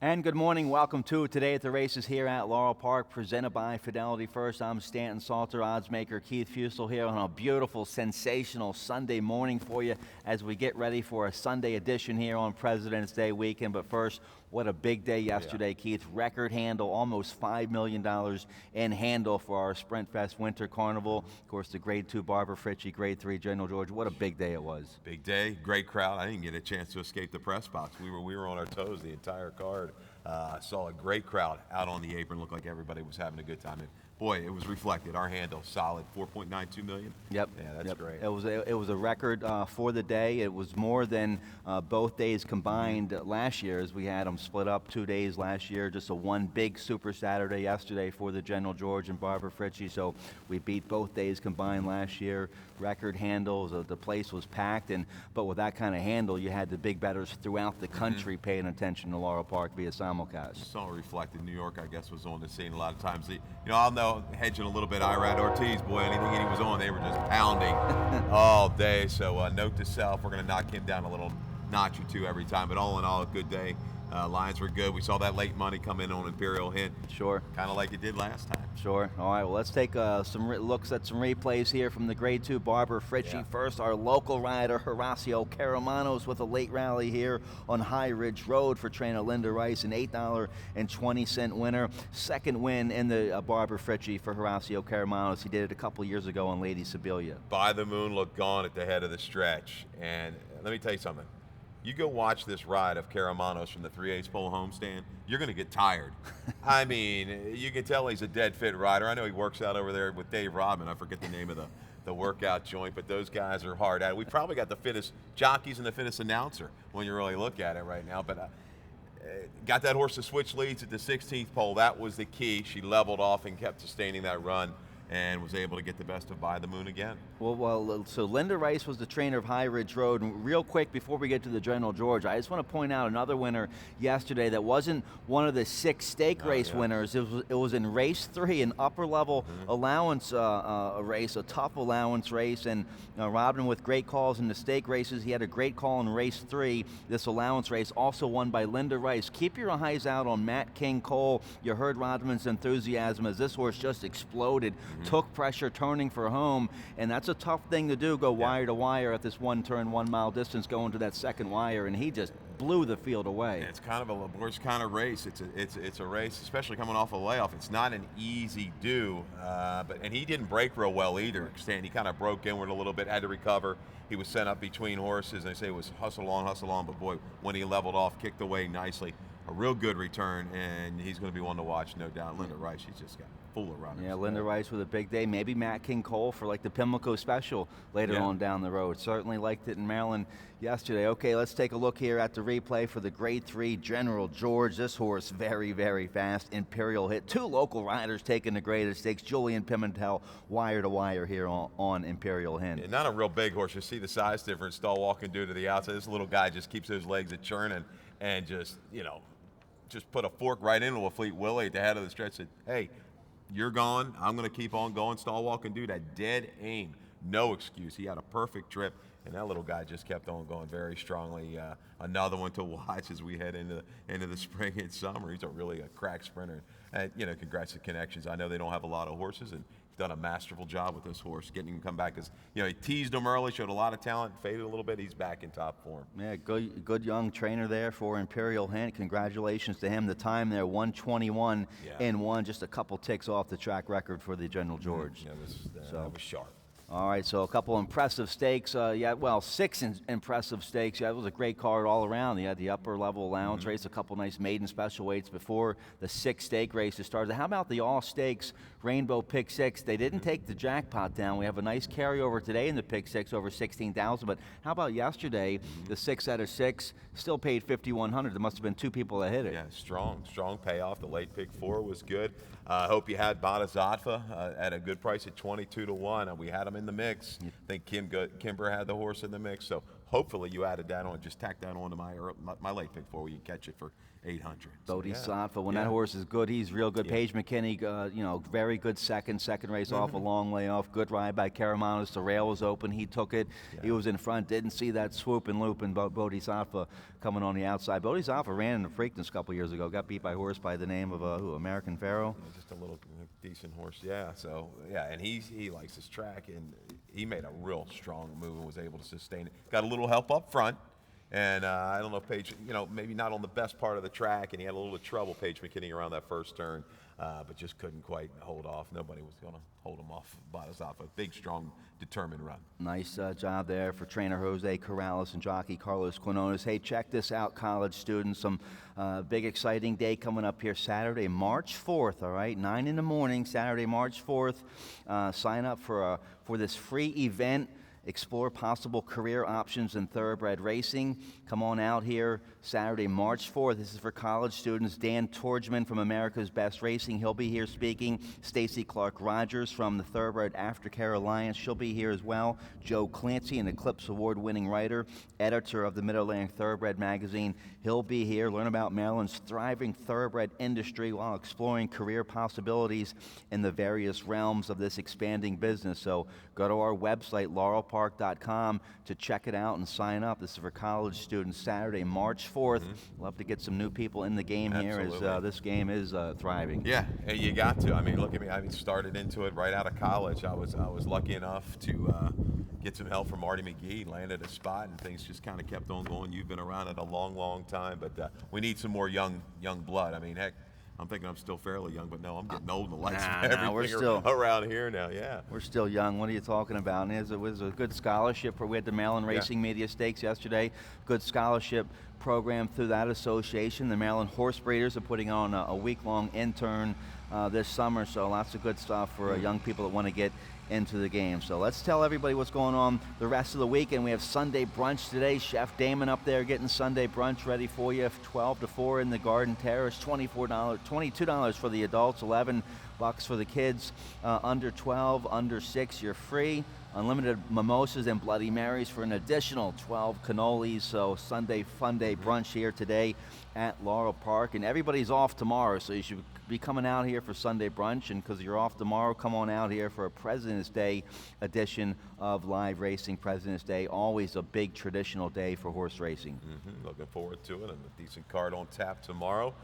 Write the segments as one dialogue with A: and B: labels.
A: And good morning. Welcome to Today at the Races here at Laurel Park, presented by Fidelity First. I'm Stanton Salter, oddsmaker Keith Fusel here on a beautiful, sensational Sunday morning for you as we get ready for a Sunday edition here on President's Day weekend. But first, what a big day yesterday, Keith. Record handle, almost $5 million in handle for our Sprint Fest Winter Carnival. Of course, the Grade 2 Barbara Fritchie, Grade 3 General George. What a big day it was.
B: Big day, great crowd. I didn't get a chance to escape the press box. We were on our toes the entire card. I saw a great crowd out on the apron. Looked like everybody was having a good time. And boy, it was reflected. Our handle solid, 4.92 million.
A: Yep.
B: Yeah, that's great.
A: It was a record for the day. It was more than both days combined last year, as we had them split up 2 days last year. Just a one big Super Saturday yesterday for the General George and Barbara Fritchie. So we beat both days combined last year. Record handles. The place was packed, but with that kind of handle, you had the big bettors throughout the country paying attention to Laurel Park via simulcast.
B: Saw reflected. New York, I guess, was on the scene a lot of times. I'll know, hedging a little bit, Irad Ortiz, boy, anything he was on, they were just pounding all day. So note to self, we're going to knock him down a little notch or two every time. But all in all, a good day. Lines were good. We saw that late money come in on Imperial Hint.
A: Sure.
B: Kind of like it did last time.
A: Sure. All right, well, let's take some looks at some replays here from the Grade 2 Barbara Fritchie.
B: Yeah.
A: First, our local rider, Horacio Caramanos, with a late rally here on High Ridge Road for trainer Linda Rice, an $8.20 winner. Second win in the Barbara Fritchie for Horacio Caramanos. He did it a couple years ago on Lady Sibylla.
B: By the Moon looked gone at the head of the stretch. And let me tell you something. You go watch this ride of Caramanos from the 3/8 pole homestand, you're going to get tired. I mean, you can tell he's a dead fit rider. I know he works out over there with Dave Rodman. I forget the name of the workout joint, but those guys are hard at it. We probably got the fittest jockeys and the fittest announcer when you really look at it right now. But got that horse to switch leads at the 16th pole. That was the key. She leveled off and kept sustaining that run and was able to get the best of By the Moon again.
A: Well, so Linda Rice was the trainer of High Ridge Road. And real quick, before we get to the General George, I just want to point out another winner yesterday that wasn't one of the 6 stake race winners. It was in race 3, an upper level allowance race, a tough allowance race. And Robin with great calls in the stake races. He had a great call in race 3. This allowance race also won by Linda Rice. Keep your eyes out on Matt King Cole. You heard Rodman's enthusiasm as this horse just exploded. Took pressure turning for home, and that's a tough thing to do, go wire to wire at this 1 turn, 1 mile distance going to that second wire, and he just blew the field away.
B: It's kind of a laborious kind of race. It's a race, especially coming off a layoff. It's not an easy do, and he didn't break real well either. He kind of broke inward a little bit, had to recover. He was sent up between horses, and they say it was hustle on, but boy, when he leveled off, kicked away nicely. A real good return, and he's going to be one to watch, no doubt. Linda Rice, she's just got full of runners.
A: Yeah, Linda Rice with a big day. Maybe Matt King Cole for like the Pimlico Special later on down the road. Certainly liked it in Maryland yesterday. Okay, let's take a look here at the replay for the Grade 3 General George. This horse very, very fast. Imperial Hit. 2 local riders taking the greatest stakes. Julian Pimentel, wire to wire here on Imperial Hit.
B: Yeah, not a real big horse. You see the size difference Stall walking due to the outside. This little guy just keeps those legs a churning and just put a fork right into a Fleet Willie at the head of the stretch. Said, hey, you're gone. I'm going to keep on going. Stall walk and do that dead aim. No excuse. He had a perfect trip, and that little guy just kept on going very strongly. Another one to watch as we head into the spring and summer. He's really a crack sprinter. Congrats to Connections. I know they don't have a lot of horses, and he's done a masterful job with this horse, getting him to come back. He teased him early, showed a lot of talent, faded a little bit. He's back in top form.
A: Yeah, good young trainer there for Imperial Hint. Congratulations to him. The time there, 1:21 and 1, just a couple ticks off the track record for the General George.
B: That was sharp.
A: All right, so a couple impressive stakes. 6 impressive stakes. Yeah, it was a great card all around. You had the upper level allowance race, a couple nice maiden special weights before the 6 stake races started. How about the all stakes Rainbow Pick 6? They didn't take the jackpot down. We have a nice carryover today in the Pick 6 over 16,000. But how about yesterday? The 6 out of 6 still paid 5,100. There must have been 2 people that hit it.
B: Yeah, strong payoff. The late Pick 4 was good. I hope you had Bodhisattva at a good price at 22 to 1. We had him in the mix. I think Kimber had the horse in the mix. So hopefully you added that on, just tack that on to my late pick for you catch it for 800.
A: Bodhisattva, when that horse is good, he's real good. Paige McKinney, very good second race off, a long layoff, good ride by Karamanos. The rail was open, he took it, he was in front, didn't see that swoop and loop, and Bodhisattva coming on the outside. Bodhisattva ran in the Preakness a couple years ago, got beat by a horse by the name of American Pharaoh.
B: Just a little decent horse, so and he likes his track, and he made a real strong move and was able to sustain it. Got a little help up front. And I don't know if Paige, maybe not on the best part of the track, and he had a little bit of trouble, Paige McKinney, around that first turn, but just couldn't quite hold off. Nobody was going to hold him off. Bodhisattva, big, strong, determined run.
A: Nice job there for trainer Jose Corrales and jockey Carlos Quinones. Hey, check this out, college students. Some big, exciting day coming up here Saturday, March 4th, all right? 9 in the morning, Saturday, March 4th. Sign up for this free event. Explore possible career options in thoroughbred racing. Come on out here Saturday, March 4th. This is for college students. Dan Torgman from America's Best Racing, he'll be here speaking. Stacy Clark-Rogers from the Thoroughbred Aftercare Alliance, she'll be here as well. Joe Clancy, an Eclipse Award-winning writer, editor of the Mid-Atlantic Thoroughbred magazine, he'll be here. Learn about Maryland's thriving thoroughbred industry while exploring career possibilities in the various realms of this expanding business. So go to our website, laurelpark.com, to check it out and sign up. This is for college students, Saturday, March 4th. Love to get some new people in the game here as this game is thriving.
B: Yeah, and you got to. I mean, look at me. I started into it right out of college. I was lucky enough to get some help from Marty McGee, landed a spot, and things just kind of kept on going. You've been around it a long, long time, but we need some more young blood. I mean, heck, I'm thinking I'm still fairly young, but no, I'm getting old in the lights of everything
A: we're still
B: around here now,
A: We're still young. What are you talking about? And it was a good scholarship. We had the Maryland Racing Media Stakes yesterday. Good scholarship program through that association. The Maryland Horse Breeders are putting on a week-long intern this summer, so lots of good stuff for young people that want to get into the game. So let's tell everybody what's going on the rest of the weekend. We have Sunday brunch today. Chef Damon up there getting Sunday brunch ready for you. 12 to 4 in the Garden Terrace. $22 for the adults, $11 for the kids. Under 12, under 6, you're free. Unlimited mimosas and Bloody Marys for an additional 12 cannolis. So Sunday fun day brunch here today at Laurel Park. And everybody's off tomorrow, so you should be coming out here for Sunday brunch. And because you're off tomorrow, come on out here for a President's Day edition of Live Racing. President's Day, always a big traditional day for horse racing.
B: Looking forward to it, and a decent card on tap tomorrow.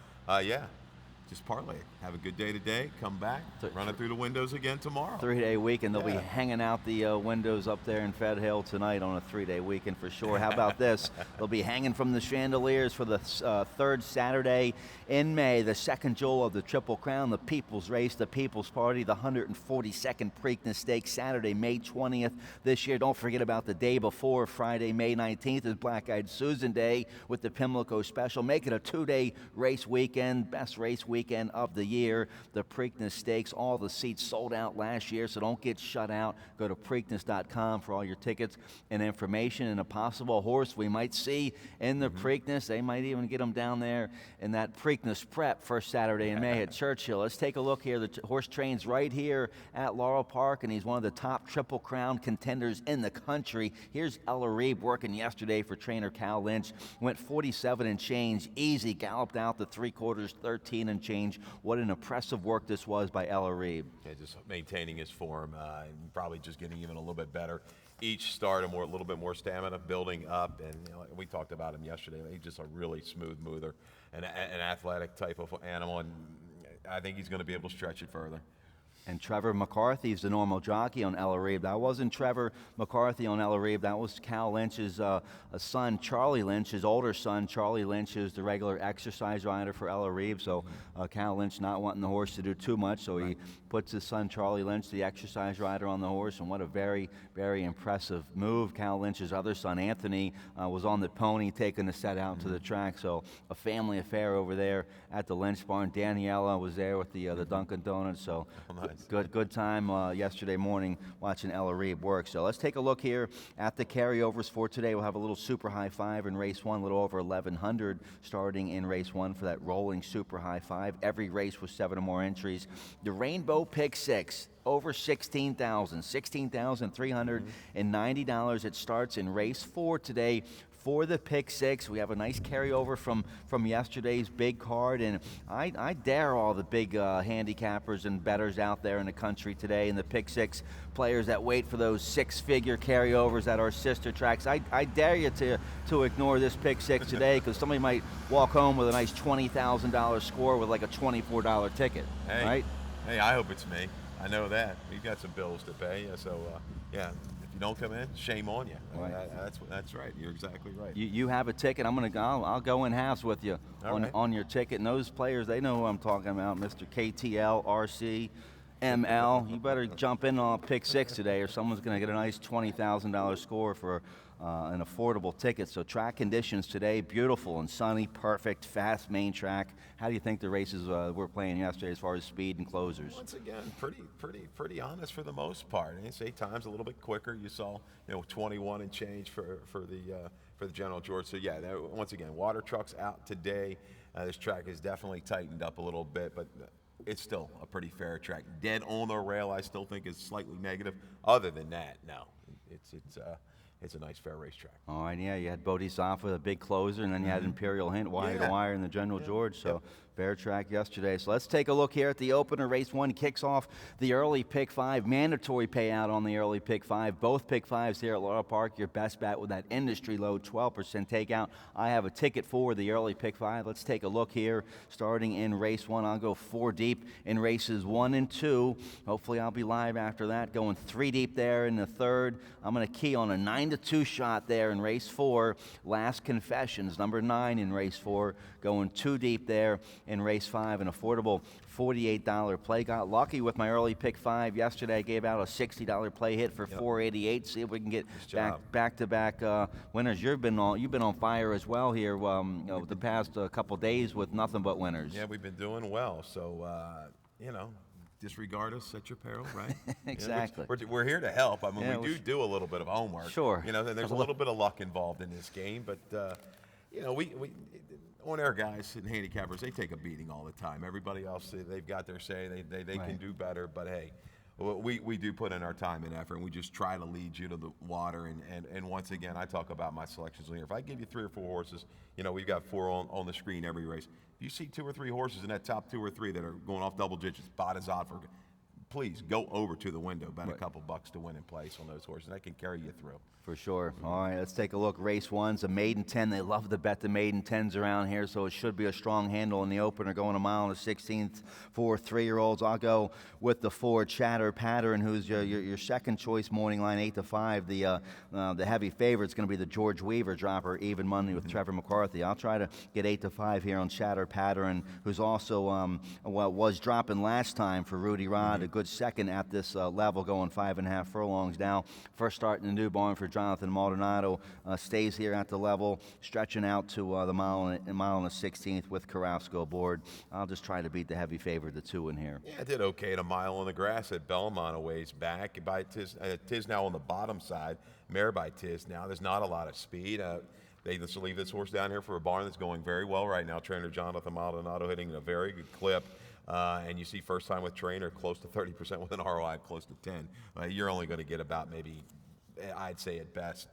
B: Just parlay. Have a good day today. Come back. Run it through the windows again tomorrow.
A: 3-day weekend. They'll be hanging out the windows up there in Fed Hill tonight on a 3-day weekend for sure. How about this? They'll be hanging from the chandeliers for the third Saturday in May, the second jewel of the Triple Crown, the People's Race, the People's Party, the 142nd Preakness Stakes, Saturday, May 20th this year. Don't forget about the day before, Friday, May 19th, is Black-Eyed Susan Day with the Pimlico Special. Make it a 2-day race weekend, best race weekend of the year. The Preakness Stakes, all the seats sold out last year, so don't get shut out. Go to Preakness.com for all your tickets and information, and a possible horse we might see in the Preakness. They might even get them down there in that Preakness prep first Saturday in May at Churchill. Let's take a look here. The horse trains right here at Laurel Park, and he's one of the top Triple Crown contenders in the country. Here's Ella Reeb working yesterday for trainer Cal Lynch. Went 47 and change, easy, galloped out the 3/4, 13 and change. What an impressive work this was by Ella Reeb.
B: Yeah, just maintaining his form, and probably just getting even a little bit better each start, a little bit more stamina building up. And we talked about him yesterday. He's just a really smooth mover, an athletic type of animal, and I think he's going to be able to stretch it further.
A: And Trevor McCarthy's the normal jockey on Ella Reeb. That wasn't Trevor McCarthy on Ella Reeb. That was Cal Lynch's son, Charlie Lynch, his older son. Charlie Lynch is the regular exercise rider for Ella Reeb. So Cal Lynch not wanting the horse to do too much, so he puts his son, Charlie Lynch, the exercise rider, on the horse. And what a very, very impressive move. Cal Lynch's other son, Anthony, was on the pony taking the set out to the track. So a family affair over there at the Lynch barn. Daniela was there with the Dunkin' Donuts. So Good time yesterday morning watching Ella Reeb work. So let's take a look here at the carryovers for today. We'll have a little super high five in race 1, a little over 1,100 starting in race 1 for that rolling super high five. Every race with 7 or more entries. The Rainbow Pick 6. Over $16,000, $16,390. It starts in race 4 today for the pick 6. We have a nice carryover from yesterday's big card, and I dare all the big handicappers and bettors out there in the country today, and the pick 6 players that wait for those 6-figure carryovers at our sister tracks. I dare you to ignore this pick 6 today, because somebody might walk home with a nice $20,000 score with like a $24 ticket.
B: Hey,
A: right?
B: Hey, I hope it's me. I know that. We've got some bills to pay, so yeah. If you don't come in, shame on you.
A: Right.
B: That's right. You're exactly right.
A: You have a ticket. I'll go in halves with you on your ticket. And those players, they know who I'm talking about, Mr. KTL, RC, ML. You better jump in on pick 6 today, or someone's going to get a nice $20,000 score for an affordable ticket. So track conditions today, beautiful and sunny, perfect, fast main track. How do you think the races were playing yesterday as far as speed and closers?
B: Once again, pretty honest for the most part. I say times a little bit quicker. You saw 21 and change for the General George. So yeah, once again, water trucks out today. This track is definitely tightened up a little bit, but it's still a pretty fair track. Dead on the rail, I still think is slightly negative. Other than that, no, it's a nice fair racetrack.
A: All right, yeah, you had Bodhisattva, a big closer, and then you had Imperial Hint, wire to wire in the General George, so fair track yesterday. So let's take a look here at the opener. Race 1 kicks off the early pick 5, mandatory payout on the early pick 5. Both pick 5s here at Laurel Park, your best bet with that industry low 12% takeout. I have a ticket for the early pick 5. Let's take a look here. Starting in race 1, I'll go 4 deep in races 1 and 2. Hopefully I'll be live after that, going 3 deep there in the 3rd. I'm going to key on a 9-2 shot there in race 4. Last Confessions, number 9 in race 4, going 2 deep there in race 5, an affordable $48 play. Got lucky with my early pick 5 yesterday. I gave out a $60 play hit for $488. See if we can get back-to-back winners. You've been on fire as well here the past couple days with nothing but winners.
B: Yeah, we've been doing well. So disregard us at your peril, right?
A: Exactly.
B: We're here to help. I mean, we do a little bit of homework.
A: Sure.
B: There's a little bit of luck involved in this game, but we on-air guys and handicappers, they take a beating all the time. Everybody else, they've got their say. They can do better, but hey, we do put in our time and effort, and we just try to lead you to the water. And once again, I talk about my selections here. If I give you 3 or 4 horses, we've got 4 on the screen every race. If you see 2 or 3 horses in that top 2 or 3 that are going off double digits, Bodhisattva, please go over to the window, bet a couple bucks to win in place on those horses. That can carry you through.
A: For sure. All right, let's take a look. Race 1's a maiden 10. They love to bet the maiden 10s around here, so it should be a strong handle in the opener, going a mile and a 16th for 3-year-olds. I'll go with the 4, Chatter Pattern, who's your second choice morning line, 8-5. The heavy favorite's going to be the George Weaver dropper, even money with Trevor McCarthy. I'll try to get 8-5 here on Chatter Pattern, who's also was dropping last time for Rudy Rod, a good second at this level, going 5.5 furlongs now. First start in the new barn for Jonathan Maldonado, stays here at the level, stretching out to the mile and a 16th with Carrasco aboard. I'll just try to beat the heavy favorite, the 2 in here.
B: Yeah, I did okay at a mile on the grass at Belmont a ways back. By Tiz now on the bottom side, mare by Tiz now. There's not a lot of speed. They just leave this horse down here for a barn that's going very well right now. Trainer Jonathan Maldonado hitting a very good clip. And you see first time with trainer close to 30% with an ROI close to 10. You're only going to get about maybe, I'd say at best,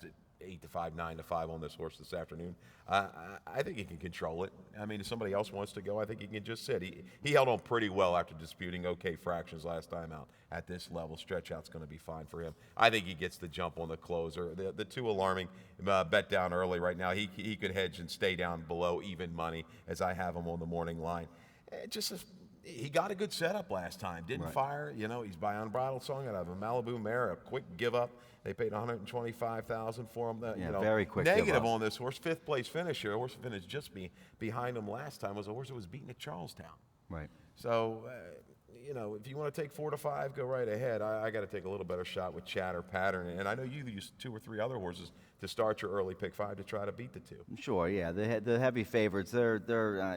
B: 8-5, 9-5 on this horse this afternoon. I think he can control it. I mean, if somebody else wants to go, I think he can just sit. He held on pretty well after disputing okay fractions last time out. At this level, stretch out's going to be fine for him. I think he gets the jump on the closer. The 2 alarming bet down early right now. He could hedge and stay down below even money as I have him on the morning line. He got a good setup last time. Didn't fire. He's by Unbridled Song out of a Malibu mare, a quick give up. They paid $125,000 for him.
A: Very quick
B: negative on this horse. 5th place finisher. A horse that finished just behind him last time was a horse that was beaten at Charlestown.
A: Right.
B: So, you know, if you want to take 4 to 5, go right ahead. I got to take a little better shot with Chatter Pattern, and I know you used 2 or 3 other horses to start your early pick 5 to try to beat the 2.
A: Sure, yeah, the heavy favorites. They're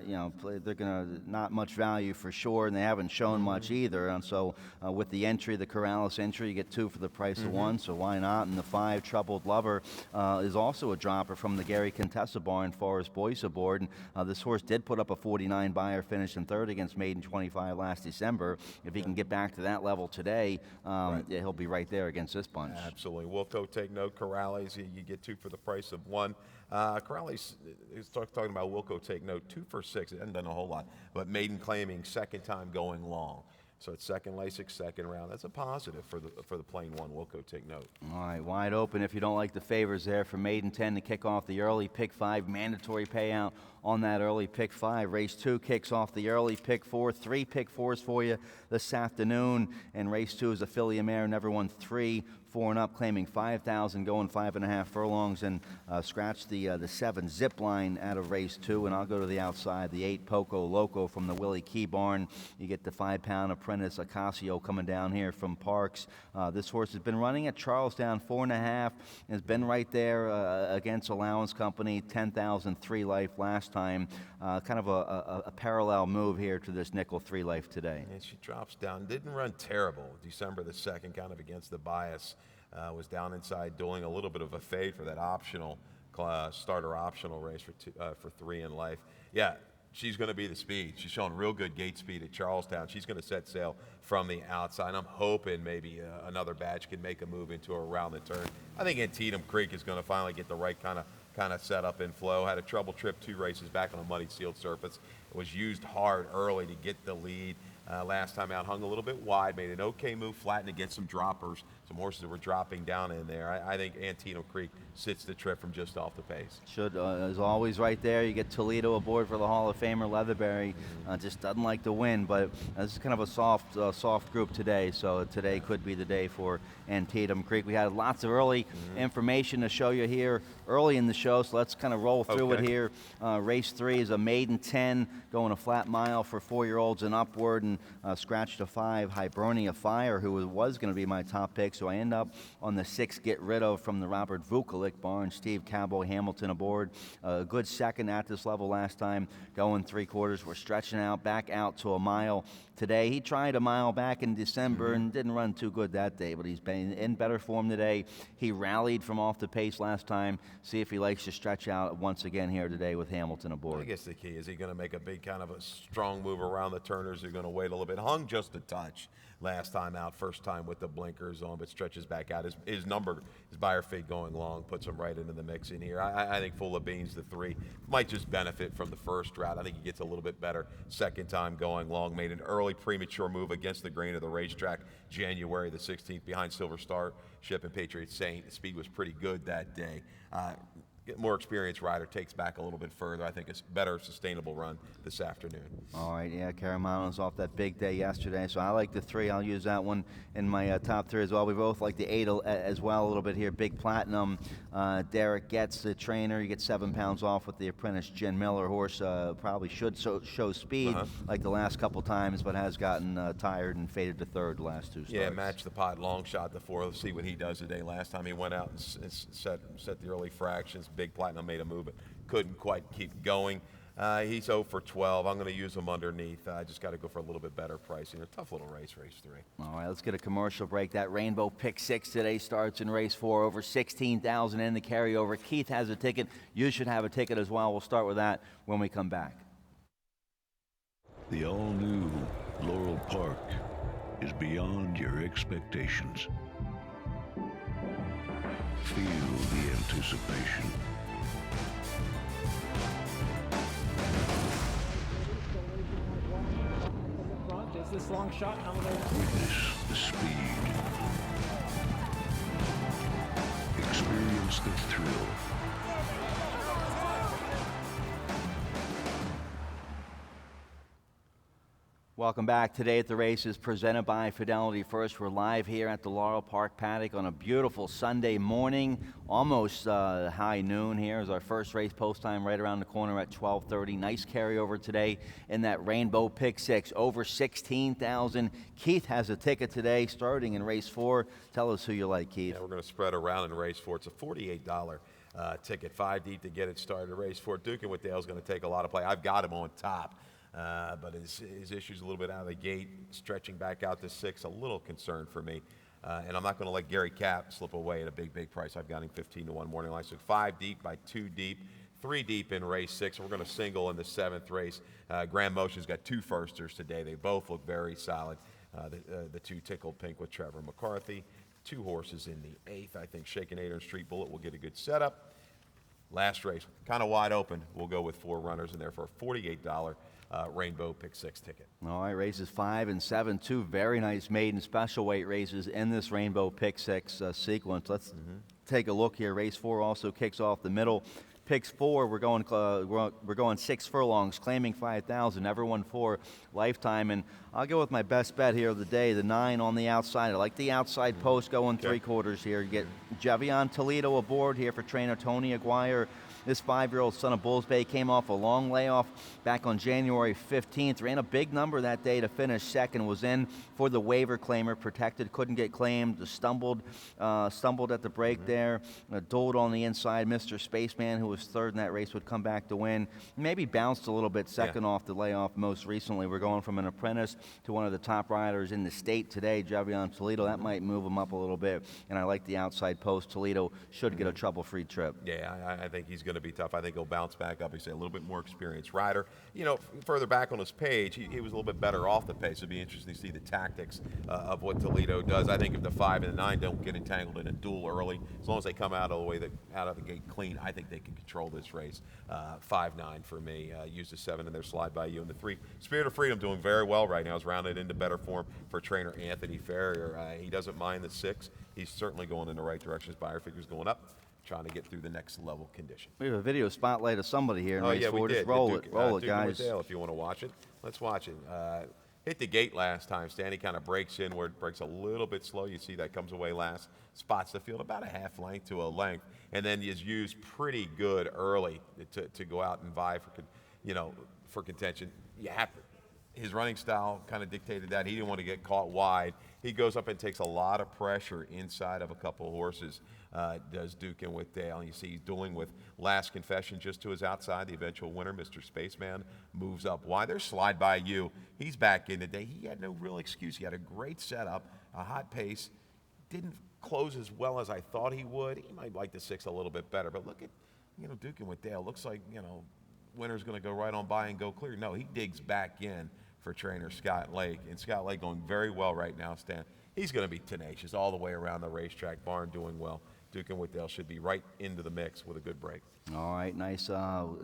A: you know, they're gonna not much value for sure, and they haven't shown much either. And so with the entry, the Corrales entry, you get 2 for the price of 1. So why not? And the 5 Troubled Lover is also a dropper from the Gary Contessa barn, Forrest Boyce aboard. And this horse did put up a 49 buyer finish in 3rd against Maiden 25 last December. If he can get back to that level today, yeah, he'll be right there against this bunch.
B: Absolutely. Wilco, take note. Corrales, you get 2 for the price of 1. Corrales is talking about Wilco, take note. 2 for 6. It hasn't done a whole lot, but Maiden claiming 2nd time going long. So it's 2nd Lasix, 2nd round. That's a positive for the plain 1. Wilco, take note.
A: All right, wide open if you don't like the favors there for Maiden 10 to kick off the early pick 5. Mandatory payout on that early pick 5. Race 2 kicks off the early pick 4. 3 pick 4s for you this afternoon. And race 2 is a filly mare, never won 3, 4 and up, claiming 5,000, going 5.5 furlongs, and scratch the 7 Zip Line out of race 2. And I'll go to the outside, the 8 Poco Loco from the Willie Key barn. You get the 5-pound apprentice Ocasio coming down here from Parks. This horse has been running at Charlestown 4.5, has been right there against Allowance Company, 10,000 3 life last time. Kind of a parallel move here to this nickel 3 life today.
B: And she drops down. Didn't run terrible. December the 2nd, kind of against the bias. Was down inside doing a little bit of a fade for that optional starter optional race for 3 in life. Yeah, she's going to be the speed. She's showing real good gate speed at Charlestown. She's going to set sail from the outside. I'm hoping maybe another batch can make a move into her around the turn. I think Antietam Creek is going to finally get the right kind of setup and flow. Had a trouble trip 2 races back on a muddy sealed surface. It was used hard early to get the lead. Last time out, hung a little bit wide, made an okay move, flattened to get some droppers, some horses that were dropping down in there. I think Antietam Creek sits the trip from just off the pace.
A: Should, as always, right there. You get Toledo aboard for the Hall of Famer Leatherberry. Just doesn't like to win, but this is kind of a soft group today. So today could be the day for Antietam Creek. We had lots of early information to show you here early in the show, so let's kind of roll through it here. Race 3 is a maiden 10 going a flat mile for 4-year-olds and upward, and scratched a 5 Hibernia Fire, who was going to be my top pick. So I end up on the 6 Get Rid Of from the Robert Vukovic barn. Steve Cowboy Hamilton aboard. A good second at this level last time, going 3/4. We're stretching out back out to a mile today. He tried a mile back in December and didn't run too good that day, but he's been in better form today. He rallied from off the pace last time. See if he likes to stretch out once again here today with Hamilton aboard.
B: I guess the key is he going to make a big kind of a strong move around the turners. They're going to wait a little bit. Hung just a touch last time out, first time with the blinkers on, but stretches back out. His number, his buyer fade going long, puts him right into the mix in here. I think Full of Beans, the 3, might just benefit from the first route. I think he gets a little bit better second time going long. Made an early premature move against the grain of the racetrack January the 16th behind Silver Star Ship and Patriot Saint. The speed was pretty good that day. More experienced rider takes back a little bit further. I think it's better sustainable run this afternoon.
A: All right, yeah, Caramano's off that big day yesterday, so I like the 3. I'll use that one in my top 3 as well. We both like the 8 as well a little bit here. Big Platinum, Derek Getz, the trainer. You get 7 pounds off with the apprentice Jen Miller horse. Probably should show speed like the last couple times, but has gotten tired and faded to 3rd the last 2 starts.
B: Yeah, match the pot, long shot the 4. Let's see what he does today. Last time he went out and set the early fractions. Big Platinum made a move, but couldn't quite keep going. He's 0 for 12. I'm going to use him underneath. I just got to go for a little bit better pricing. A tough little race 3.
A: All right, let's get a commercial break. That Rainbow Pick 6 today starts in race 4. Over 16,000 in the carryover. Keith has a ticket. You should have a ticket as well. We'll start with that when we come back.
C: The all-new Laurel Park is beyond your expectations. Feel the anticipation.
D: Is this long shot?
C: Witness the speed. Experience the thrill.
A: Welcome back. Today at the race is presented by Fidelity First. We're live here at the Laurel Park paddock on a beautiful Sunday morning, almost high noon here is our first race. Post time right around the corner at 12:30. Nice carryover today in that Rainbow Pick 6, over 16,000. Keith has a ticket today starting in race 4. Tell us who you like, Keith.
B: Yeah, we're going to spread around in race 4. It's a $48 ticket, 5 deep to get it started. Race 4, Dukin' with Dale's going to take a lot of play. I've got him on top. But his issue's a little bit out of the gate, stretching back out to 6, a little concern for me. And I'm not going to let Gary Cap slip away at a big price. I've got him 15-1 morning line. So 5 deep by 2 deep, 3 deep in race 6. We're going to single in the 7th race. Grand Motion's got 2 firsters today. They both look very solid. The 2 Tickled Pink with Trevor McCarthy. 2 horses in the 8th. I think Shakenator and Street Bullet will get a good setup. Last race, kind of wide open. We'll go with 4 runners in there for a $48 Rainbow Pick 6 ticket.
A: All right, races 5 and 7, 2 very nice maiden special weight races in this Rainbow Pick 6 sequence. Let's take a look here. Race 4 also kicks off the middle. Picks 4, we're going 6 furlongs, claiming 5,000. Never won 4 lifetime, and I'll go with my best bet here of the day, the 9 on the outside. I like the outside post going 3/4 here. You get Javion Toledo aboard here for trainer Tony Aguirre. This 5-year-old son of Bulls Bay came off a long layoff back on January 15th. Ran a big number that day to finish second. Was in for the waiver claimer. Protected, couldn't get claimed. Stumbled at the break there. Dueled on the inside. Mr. Spaceman, who was third in that race, would come back to win. Maybe bounced a little bit second off the layoff most recently. We're going from an apprentice to one of the top riders in the state today, Javion Toledo. That might move him up a little bit. And I like the outside post. Toledo should get a trouble-free trip.
B: Yeah, I think he's going to be tough. I think he'll bounce back up. He's a little bit more experienced rider. You know, further back on his page, he was a little bit better off the pace. It'll be interesting to see the tactics of what Toledo does. I think if the 5 and the 9 don't get entangled in a duel early, as long as they come out of the gate clean, I think they can control this race. 5-9 for me. Use the 7 in their slide by you, and the 3. Spirit of Freedom doing very well right now. Is rounded into better form for trainer Anthony Ferrier. He doesn't mind the 6. He's certainly going in the right direction. His buyer figure's going up, trying to get through the next level condition.
A: We have a video spotlight of somebody here in race 4.
B: We did.
A: Just roll it, guys.
B: Dale, if you want to watch it, let's watch it. Hit the gate last time. Stanley kind of breaks in where it breaks a little bit slow. You see that comes away last. Spots the field about a half length to a length, and then is used pretty good early to go out and vie for contention. You have to. His running style kind of dictated that. He didn't want to get caught wide. He goes up and takes a lot of pressure inside of a couple of horses, does Dukin' with Dale. You see he's dueling with Last Confession just to his outside. The eventual winner, Mr. Spaceman, moves up wide. There's Slide By You. He's back in today. He had no real excuse. He had a great setup, a hot pace. Didn't close as well as I thought he would. He might like the 6 a little bit better. But look at, Dukin' with Dale. Looks like, winner's going to go right on by and go clear. No, he digs back in for trainer Scott Lake. And Scott Lake going very well right now, Stan. He's going to be tenacious all the way around the racetrack. Barn doing well. Dukin' with Dale should be right into the mix with a good break.
A: All right, nice.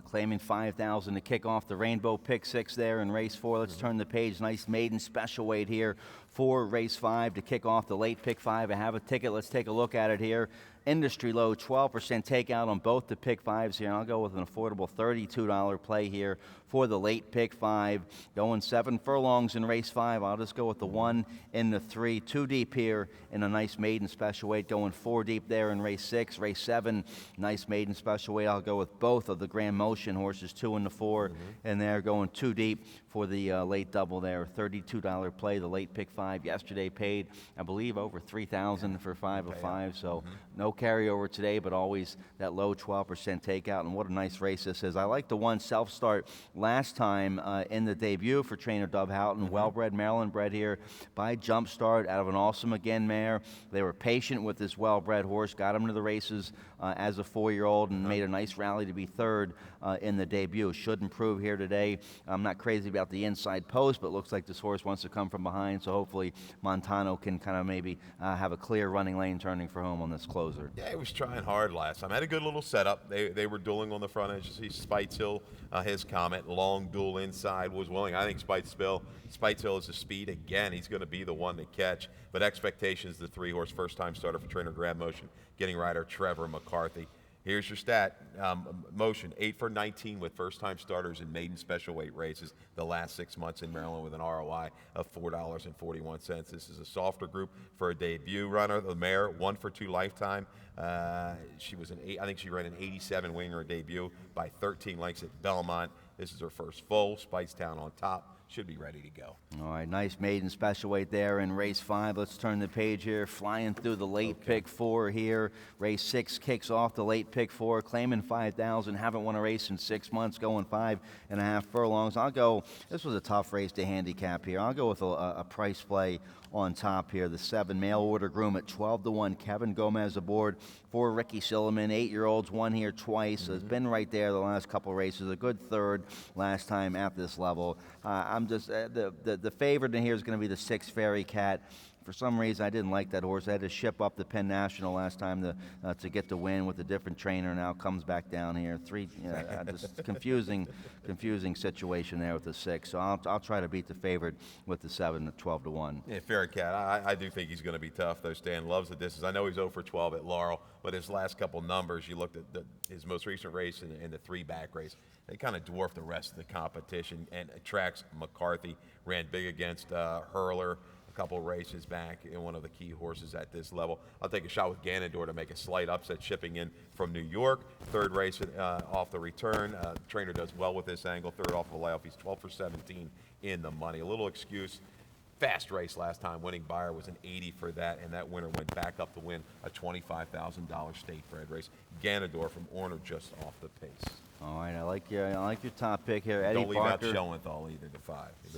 A: Claiming 5,000 to kick off the Rainbow Pick 6 there in race 4. Let's turn the page. Nice maiden special weight here for race 5 to kick off the late Pick 5. I have a ticket. Let's take a look at it here. Industry low, 12% takeout on both the Pick 5s here. And I'll go with an affordable $32 play here for the late Pick 5. Going 7 furlongs in race 5. I'll just go with the 1 in the 3. 2 deep here in a nice maiden special weight. Going 4 deep there in race 6. Race 7, nice maiden special weight. I'll go with both of the Grand Motion horses, 2 and the 4. And they're going 2 deep for the late double there. $32 play. The late Pick 5 yesterday paid, I believe, over $3,000 for 5 of 5. So no carryover today, but always that low 12% takeout. And what a nice race this is. I like the 1 self-start last time in the debut for trainer Dove Houghton. Well-bred, Maryland-bred here by Jumpstart out of an Awesome Again mare. They were patient with this well-bred horse, got him to the races as a 4-year-old and made a nice rally to be 3rd in the debut. Should improve here today. I'm not crazy about the inside post, but looks like this horse wants to come from behind, so hopefully Montano can kind of maybe have a clear running lane turning for home on this closer.
B: Yeah, he was trying hard last time. Had a good little setup. They were dueling on the front edge. You see Spites Hill, his Comet, long duel inside, was willing. I think Spites Hill is the speed. Again, he's going to be the one to catch. But expectations, the 3-horse first-time starter for trainer Grand Motion, getting rider Trevor McCarthy. Here's your stat. Motion, 8 for 19 with first-time starters in maiden special weight races the last 6 months in Maryland with an ROI of $4.41. This is a softer group for a debut runner. The mare, 1 for 2 lifetime. She was I think she ran an 87 winning her debut by 13 lengths at Belmont. This is her first full. Spicetown on top. Should be ready to go.
A: All right, nice maiden special weight there in race 5. Let's turn the page here. Flying through the late pick 4 here. Race 6 kicks off the late pick 4, claiming 5,000. Haven't won a race in 6 months, going 5.5 furlongs. This was a tough race to handicap here. I'll go with a price play on top here. The 7 mail order groom at 12-1. Kevin Gomez aboard for Ricky Silliman. 8-year-olds won here twice. It's been right there the last couple races. A good third last time at this level. I'm just the favorite in here is going to be the 6 Fairy Cat. For some reason, I didn't like that horse. I had to ship up the Penn National last time to get the win with a different trainer. Now comes back down here. Just confusing situation there with the 6. So I'll try to beat the favorite with the 7 at 12-1.
B: Yeah, Fairy Cat. I do think he's going to be tough, though. Stan loves the distance. I know he's 0 for 12 at Laurel, but his last couple numbers, you looked at his most recent race and the 3-back race, they kind of dwarf the rest of the competition and attracts McCarthy. Ran big against Hurler a couple races back, in one of the key horses at this level. I'll take a shot with Ganondorf to make a slight upset, shipping in from New York. Third race off the return. The trainer does well with this angle. Third off the layoff. He's 12 for 17 in the money. A little excuse. Fast race last time. Winning buyer was an 80 for that, and that winner went back up to win a $25,000 state bred race. Ganondorf from Orner just off the pace.
A: All right, I like your top pick here, Eddie
B: Don't leave
A: Parker.
B: out Schoenthal either, the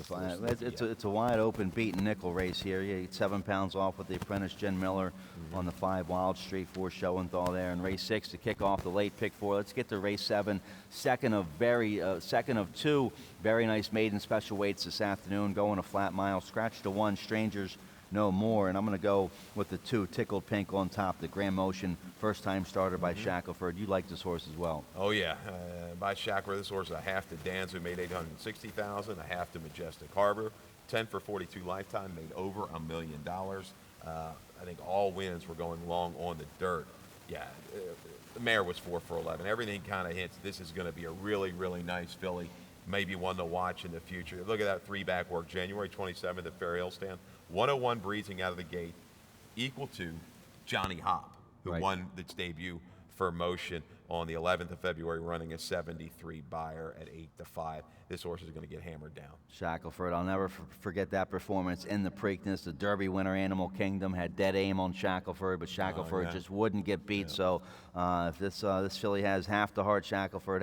B: 5.
A: It's a wide open beaten nickel race here. You get 7 pounds off with the apprentice Jen Miller on the 5 Wild Street for Schoenthal there. And race 6 to kick off the late pick 4. Let's get to race 7. Second of 2 very nice maiden special weights this afternoon. Going a flat mile. Scratch to 1. Strangers no more. And I'm going to go with the 2 Tickled Pink on top. The Grand Motion, first time starter by Shackelford. You like this horse as well?
B: Oh yeah, by Shackelford. This horse is a half to Dan's, who made $860,000, a half to Majestic Harbor, 10 for 42 lifetime, made over $1 million. I think all wins were going long on the dirt. Yeah, the mare was 4 for 11. Everything kind of hints this is going to be a really, really nice filly. Maybe one to watch in the future. Look at that 3-back work. January 27th at Fair Hill Stand. 101 breezing out of the gate, equal to Johnny Hop, who won its debut for Motion on the 11th of February, running a 73 buyer at 8-5. This horse is going to get hammered down.
A: Shackelford, I'll never forget that performance in the Preakness. The Derby winner, Animal Kingdom, had dead aim on Shackelford, but Shackelford just wouldn't get beat. So if this filly has half the heart Shackelford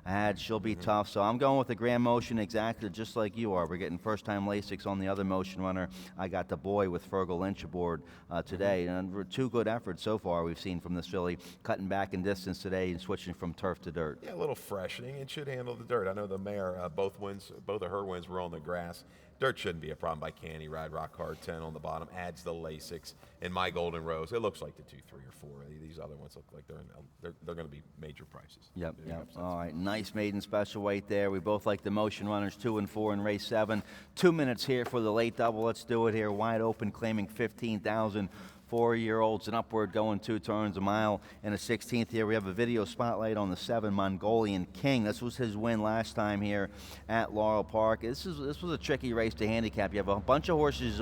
A: had, she'll be tough. So I'm going with the Grand Motion exactly just like you are. We're getting first-time Lasix on the other Motion runner. I got the boy with Fergal Lynch aboard today. And 2 good efforts so far we've seen from this filly, cutting back in distance today and switching from turf to dirt.
B: Yeah, a little freshening. It should handle the dirt. I know the mare, both of her wins were on the grass. Dirt shouldn't be a problem by Canny Ride. Rock Hard 10 on the bottom adds the Lasix. And My Golden Rose, it looks like the 2, 3, or 4. These other ones look like they're going to be major prices.
A: Yep. All right, nice maiden special weight there. We both like the Motion runners 2 and 4 in race 7. 2 minutes here for the late double. Let's do it here. Wide open, claiming 15,000. 4-year-olds and upward, going 2 turns, a mile and a 16th here. We have a video spotlight on the 7 Mongolian King. This was his win last time here at Laurel Park. This was a tricky race to handicap. You have a bunch of horses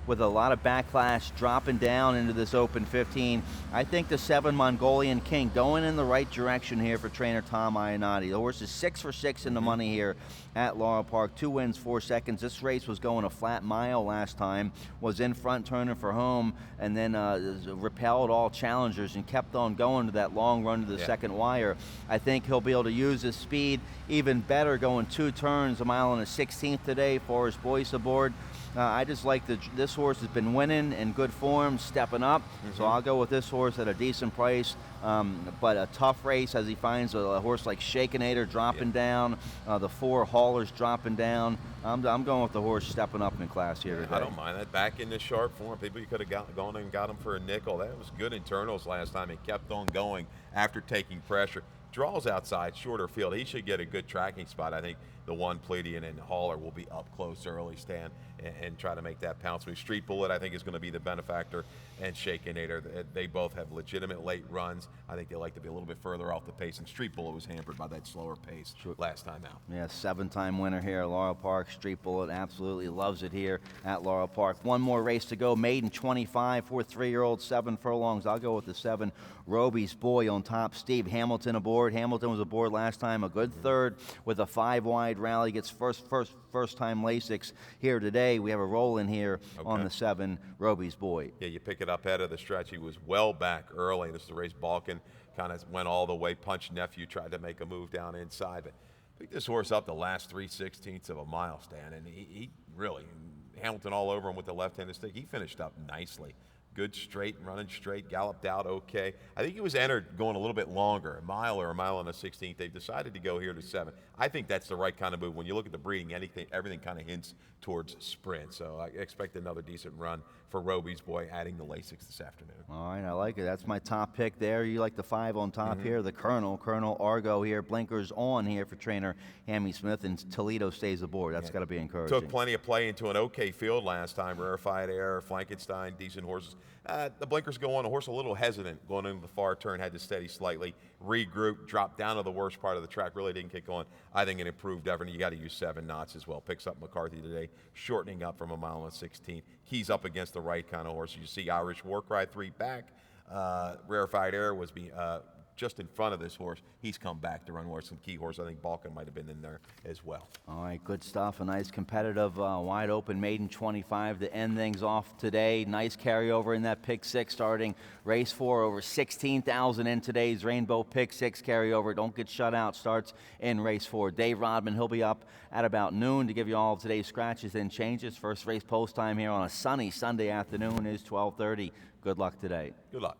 A: with a lot of backlash dropping down into this open 15. I think the 7 Mongolian King going in the right direction here for trainer Tom Iannotti. The horse is 6 for 6 in the money here at Laurel Park. 2 wins, 4 seconds. This race was going a flat mile last time, was in front turning for home, and then repelled all challengers and kept on going to that long run to the second wire. I think he'll be able to use his speed even better, going 2 turns, a mile and a 16th today. Forrest Boyce aboard. I just like this horse has been winning in good form, stepping up. So I'll go with this horse at a decent price. But a tough race as he finds a horse like Shakenator dropping down, the 4 Haulers dropping down. I'm going with the horse stepping up in class here today.
B: I don't mind that. Back into sharp form. People, you could have gone and got him for a nickel. That was good internals last time. He kept on going after taking pressure. Draws outside, shorter field. He should get a good tracking spot. I think the one Pleiadian and Hauler will be up close early, Stan, and try to make that pounce move. Street Bullet, I think, is going to be the benefactor, and Shakenator. They both have legitimate late runs. I think they like to be a little bit further off the pace, and Street Bullet was hampered by that slower pace last time out.
A: Yeah, 7-time winner here at Laurel Park. Street Bullet absolutely loves it here at Laurel Park. One more race to go. Maiden 25 for 3-year-old, 7 furlongs. I'll go with the 7. Roby's Boy on top. Steve Hamilton aboard. Hamilton was aboard last time. A good third with a 5-wide rally. Gets first time Lasix here today. We have a roll in here on the 7, Roby's Boy.
B: Yeah, you pick it up out of the stretch. He was well back early. This is the race Balkan kind of went all the way. Punch Nephew tried to make a move down inside, but picked this horse up the last 3/16 of a mile, Stan, and he really, Hamilton all over him with the left-handed stick. He finished up nicely. Good straight, running straight, galloped out okay. I think he was entered going a little bit longer, a mile or a mile and a 16th. They decided to go here to 7. I think that's the right kind of move. When you look at the breeding, everything kind of hints towards sprint. So I expect another decent run for Roby's Boy, adding the Lasix this afternoon.
A: All right, I like it. That's my top pick there. You like the 5 on top here, the Colonel Argo here, blinkers on here for trainer Hammy Smith, and Toledo stays aboard. That's got to be encouraging.
B: Took plenty of play into an okay field last time. Rarefied Air, Frankenstein, decent horses. The blinkers go on. The horse a little hesitant going into the far turn, had to steady slightly, regroup, dropped down to the worst part of the track, really didn't kick on. I think it improved effort. You got to use 7 knots as well. Picks up McCarthy today, shortening up from a mile and 16. He's up against the right kind of horse. You see Irish Warcry 3 back. Rarefied Air was just in front of this horse. He's come back to run more some key horse. I think Balkan might have been in there as well.
A: All right, good stuff. A nice competitive, wide open maiden 25 to end things off today. Nice carryover in that pick 6 starting race 4. Over 16,000 in today's Rainbow pick 6 carryover. Don't get shut out. Starts in race 4. Dave Rodman, he'll be up at about noon to give you all of today's scratches and changes. First race post time here on a sunny Sunday afternoon is 12:30. Good luck today.
B: Good luck.